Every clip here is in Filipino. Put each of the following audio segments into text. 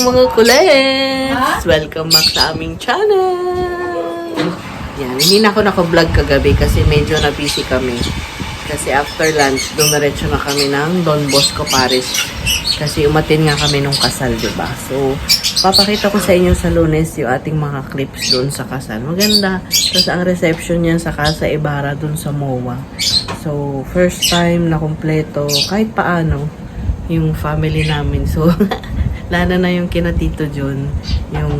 mga kulets! Welcome back sa aming channel! Yan, hindi na ako naka-vlog kagabi kasi medyo na-busy kami. Kasi after lunch, dumiretso na kami ng Don Bosco Parish. Kasi umatin nga kami nung kasal, diba? So, papakita ko sa inyo sa Lunes yung ating mga clips doon sa kasal. Maganda. Tapos ang reception niyan sa Casa Ibarra doon sa MOA. So, first time na kumpleto kahit paano yung family namin. So, lana na yung kina Tito John, yung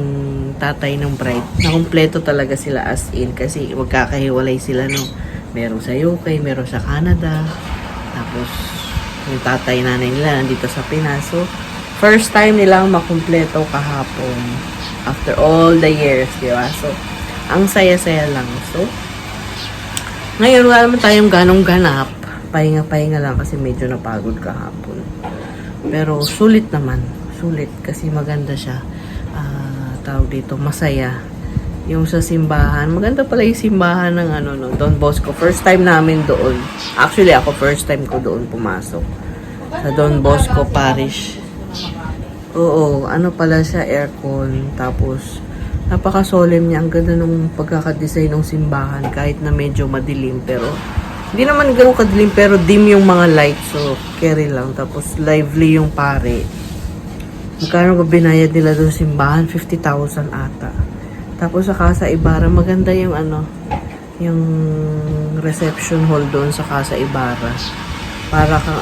tatay ng bride. Nakumpleto talaga sila as in kasi magkakahiwalay sila no. Meron sa UK, meron sa Canada. Tapos, yung tatay nanay nila nandito sa Pinas. So, first time nilang makumpleto kahapon. After all the years, di ba? So, ang saya-saya lang. So, ngayon wala naman tayong ganong ganap. Pahinga-pahinga lang kasi medyo napagod kahapon. Pero sulit naman. Sulit kasi maganda siya. Tawag dito, masaya. Yung sa simbahan. Maganda pala yung simbahan ng Don Bosco. First time namin doon. Actually, ako first time ko doon pumasok. Sa Don Bosco Parish. Oo, pala siya, aircon. Tapos, napaka-solemn niya. Ang ganda nung pagkakadesign ng simbahan. Kahit na medyo madilim. Pero, hindi naman ganun kadilim. Pero dim yung mga lights. So, carry lang. Tapos, lively yung pare. Magkano ba binayad nila doon simbahan? 50,000 ata. Tapos sa Casa Ibarra, maganda yung yung reception hall doon sa Casa Ibarra. Para kang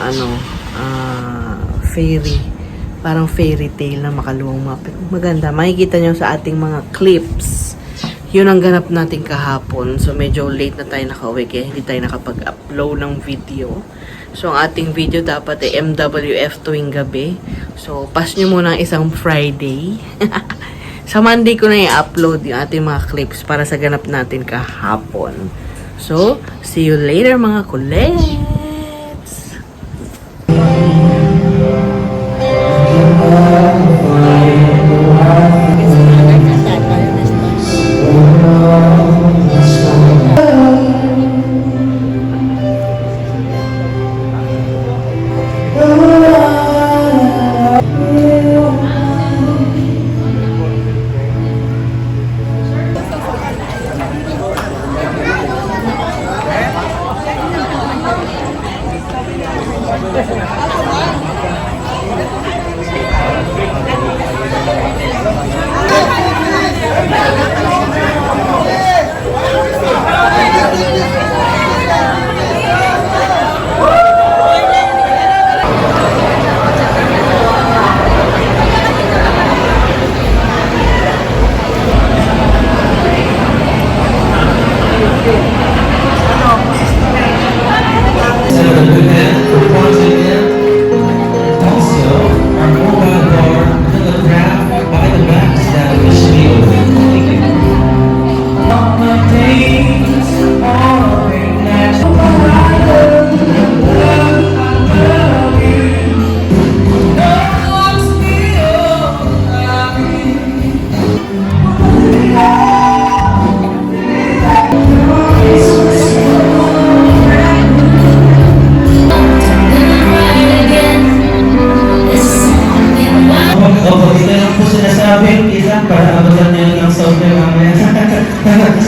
fairy. Parang fairy tale na makaluwang mapit. Maganda. Makikita nyo sa ating mga clips. Yun ang ganap natin kahapon. So medyo late na tayo nakauwi kaya hindi tayo nakapag-upload ng video. So ang ating video dapat ay MWF tuwing gabi. So pass nyo muna isang Friday. Sa Monday ko na i-upload yung ating mga clips para sa ganap natin kahapon. So, see you later mga kulets!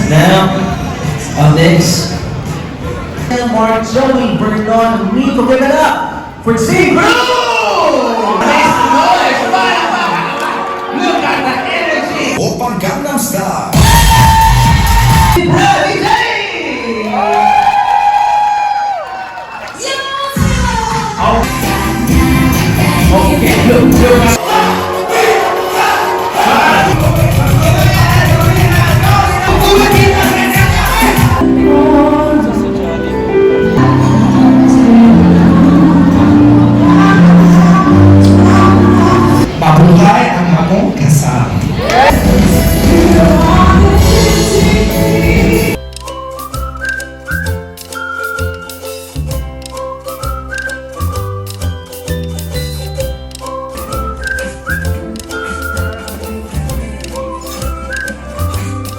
Now, next, Mark, Joey, Vernon, Nico, give it up for Steve Brown!